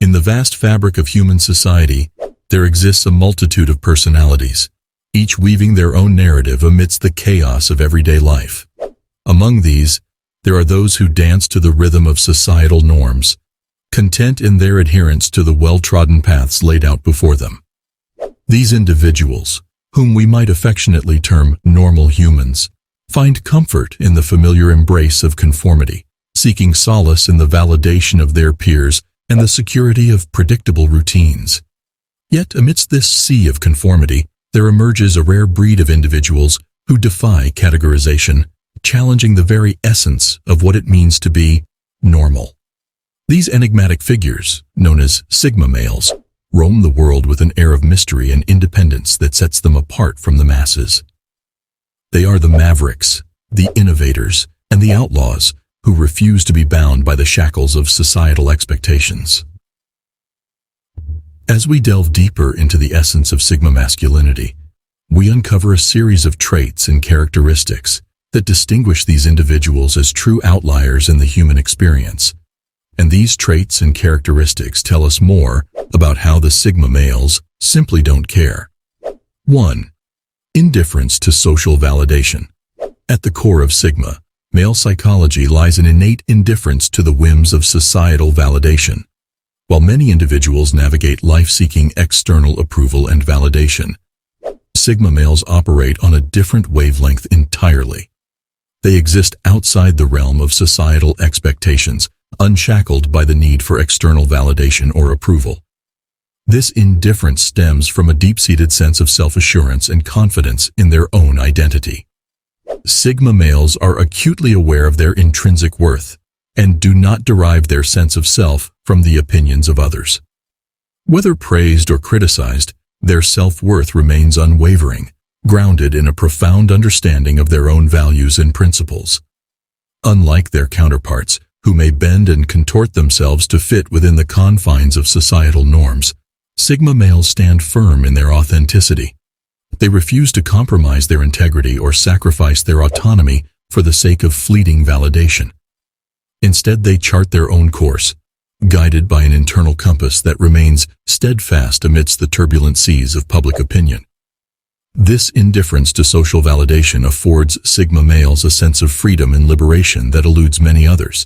In the vast fabric of human society, there exists a multitude of personalities, each weaving their own narrative amidst the chaos of everyday life. Among these, there are those who dance to the rhythm of societal norms, content in their adherence to the well-trodden paths laid out before them. These individuals, whom we might affectionately term normal humans, find comfort in the familiar embrace of conformity, seeking solace in the validation of their peers and the security of predictable routines. Yet amidst this sea of conformity, there emerges a rare breed of individuals who defy categorization, challenging the very essence of what it means to be normal. These enigmatic figures, known as sigmamales, roam the world with an air of mystery and independence that sets them apart from the masses. They are the mavericks, the innovators, and the outlaws who refuse to be bound by the shackles of societal expectations. As we delve deeper into the essence of Sigma masculinity, we uncover a series of traits and characteristics that distinguish these individuals as true outliers in the human experience. And these traits and characteristics tell us more about how the Sigma males simply don't care. 1. Indifference to social validation. At the core of Sigma, male psychology lies an innate indifference to the whims of societal validation. While many individuals navigate life seeking external approval and validation, Sigma males operate on a different wavelength entirely. They exist outside the realm of societal expectations, unshackled by the need for external validation or approval. This indifference stems from a deep-seated sense of self-assurance and confidence in their own identity. Sigma males are acutely aware of their intrinsic worth and do not derive their sense of self from the opinions of others. Whether praised or criticized, their self-worth remains unwavering, grounded in a profound understanding of their own values and principles. Unlike their counterparts, who may bend and contort themselves to fit within the confines of societal norms, Sigma males stand firm in their authenticity. They refuse to compromise their integrity or sacrifice their autonomy for the sake of fleeting validation. Instead, they chart their own course, guided by an internal compass that remains steadfast amidst the turbulent seas of public opinion. This indifference to social validation affords Sigma males a sense of freedom and liberation that eludes many others.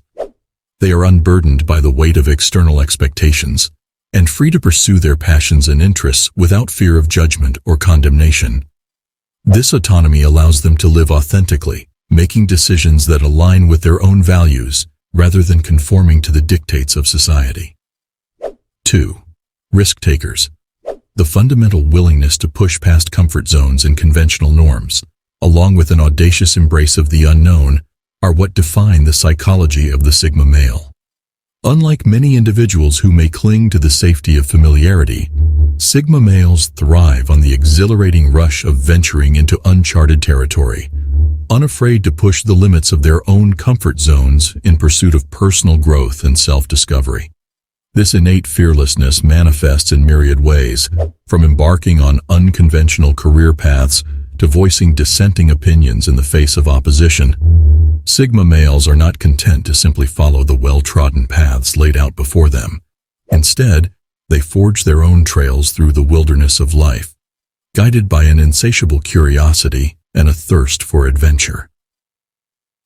They are unburdened by the weight of external expectations and free to pursue their passions and interests without fear of judgment or condemnation. This autonomy allows them to live authentically, making decisions that align with their own values rather than conforming to the dictates of society. 2. Risk takers. The fundamental willingness to push past comfort zones and conventional norms, along with an audacious embrace of the unknown, are what define the psychology of the Sigma male. Unlike many individuals who may cling to the safety of familiarity, Sigma males thrive on the exhilarating rush of venturing into uncharted territory, unafraid to push the limits of their own comfort zones in pursuit of personal growth and self-discovery. This innate fearlessness manifests in myriad ways, from embarking on unconventional career paths to voicing dissenting opinions in the face of opposition. Sigma males are not content to simply follow the well-trodden paths laid out before them. Instead, they forge their own trails through the wilderness of life, guided by an insatiable curiosity and a thirst for adventure.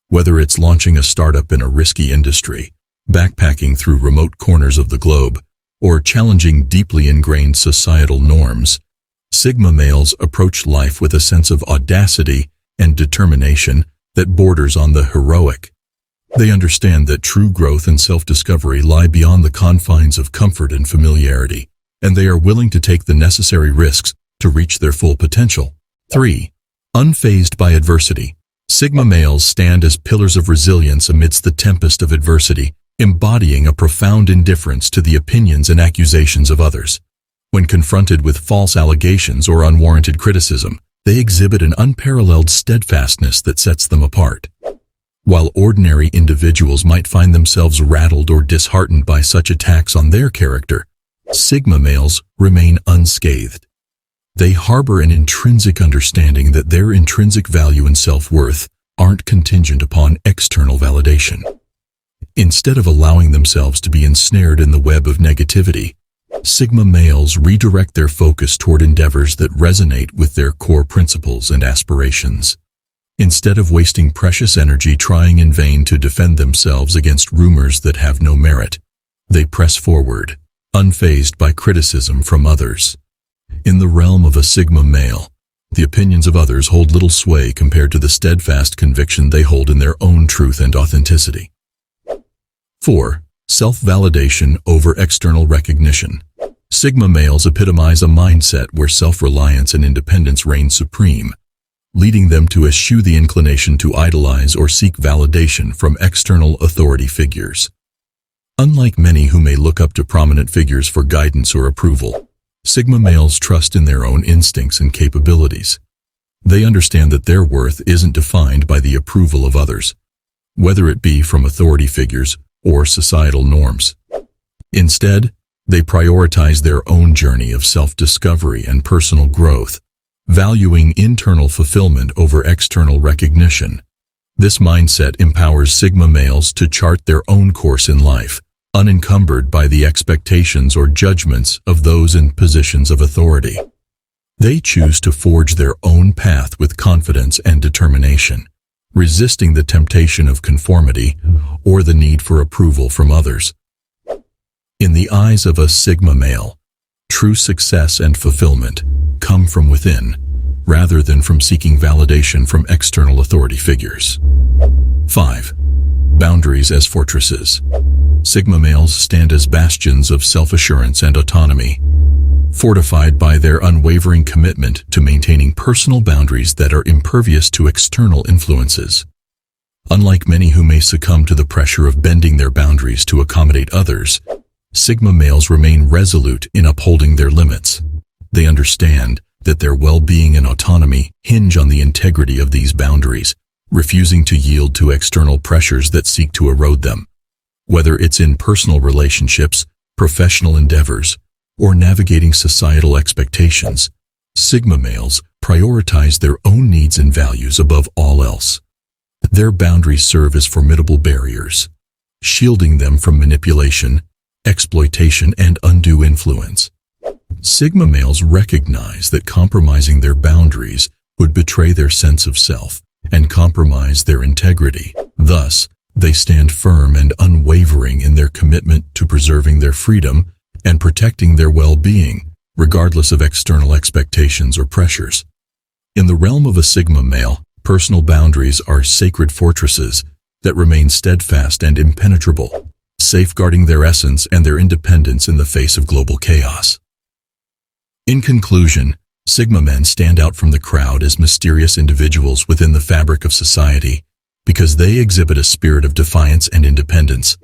Whether it's launching a startup in a risky industry, backpacking through remote corners of the globe, or challenging deeply ingrained societal norms, Sigma males approach life with a sense of audacity and determination that borders on the heroic. They understand that true growth and self-discovery lie beyond the confines of comfort and familiarity, and they are willing to take the necessary risks to reach their full potential. 3. Unfazed by adversity. Sigma males stand as pillars of resilience amidst the tempest of adversity, embodying a profound indifference to the opinions and accusations of others. When confronted with false allegations or unwarranted criticism, they exhibit an unparalleled steadfastness that sets them apart. While ordinary individuals might find themselves rattled or disheartened by such attacks on their character, Sigma males remain unscathed. They harbor an intrinsic understanding that their intrinsic value and self-worth aren't contingent upon external validation. Instead of allowing themselves to be ensnared in the web of negativity, Sigma males redirect their focus toward endeavors that resonate with their core principles and aspirations. Instead of wasting precious energy trying in vain to defend themselves against rumors that have no merit, they press forward, unfazed by criticism from others. In the realm of a Sigma male, the opinions of others hold little sway compared to the steadfast conviction they hold in their own truth and authenticity. 4. Self-validation over external recognition. Sigma males epitomize a mindset where self-reliance and independence reign supreme, leading them to eschew the inclination to idolize or seek validation from external authority figures. Unlike many who may look up to prominent figures for guidance or approval, Sigma males trust in their own instincts and capabilities. They understand that their worth isn't defined by the approval of others, whether it be from authority figures or societal norms. Instead, they prioritize their own journey of self-discovery and personal growth, valuing internal fulfillment over external recognition. This mindset empowers Sigma males to chart their own course in life, unencumbered by the expectations or judgments of those in positions of authority. They choose to forge their own path with confidence and determination, resisting the temptation of conformity or the need for approval from others. In the eyes of a Sigma male, true success and fulfillment come from within, rather than from seeking validation from external authority figures. 5. Boundaries as fortresses. Sigma males stand as bastions of self-assurance and autonomy, fortified by their unwavering commitment to maintaining personal boundaries that are impervious to external influences. Unlike many who may succumb to the pressure of bending their boundaries to accommodate others, Sigma males remain resolute in upholding their limits. They understand that their well-being and autonomy hinge on the integrity of these boundaries, refusing to yield to external pressures that seek to erode them. Whether it's in personal relationships, professional endeavors, or navigating societal expectations, Sigma males prioritize their own needs and values above all else. Their boundaries serve as formidable barriers, shielding them from manipulation, exploitation, and undue influence. Sigma males recognize that compromising their boundaries would betray their sense of self and compromise their integrity. Thus, they stand firm and unwavering in their commitment to preserving their freedom and protecting their well-being, regardless of external expectations or pressures. In the realm of a Sigma male, personal boundaries are sacred fortresses that remain steadfast and impenetrable, safeguarding their essence and their independence in the face of global chaos. In conclusion, Sigma men stand out from the crowd as mysterious individuals within the fabric of society because they exhibit a spirit of defiance and independence.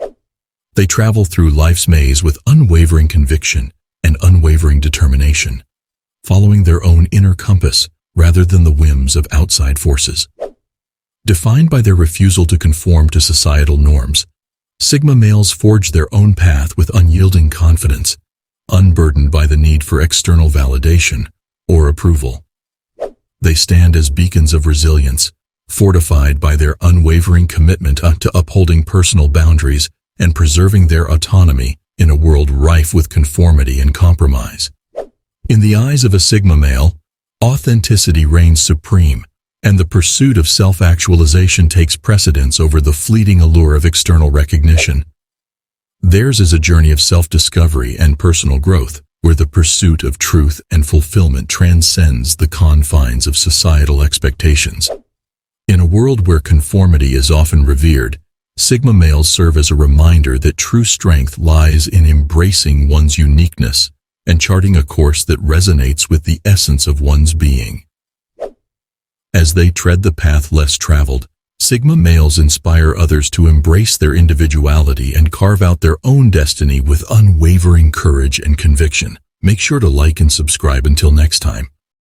They travel through life's maze with unwavering conviction and unwavering determination, following their own inner compass rather than the whims of outside forces. Defined by their refusal to conform to societal norms, Sigma males forge their own path with unyielding confidence, unburdened by the need for external validation or approval. They stand as beacons of resilience, fortified by their unwavering commitment to upholding personal boundaries and preserving their autonomy in a world rife with conformity and compromise. In the eyes of a Sigma male, authenticity reigns supreme, and the pursuit of self-actualization takes precedence over the fleeting allure of external recognition. Theirs is a journey of self-discovery and personal growth, where the pursuit of truth and fulfillment transcends the confines of societal expectations. In a world where conformity is often revered, Sigma males serve as a reminder that true strength lies in embracing one's uniqueness and charting a course that resonates with the essence of one's being. As they tread the path less traveled, Sigma males inspire others to embrace their individuality and carve out their own destiny with unwavering courage and conviction. Make sure to like and subscribe until next time.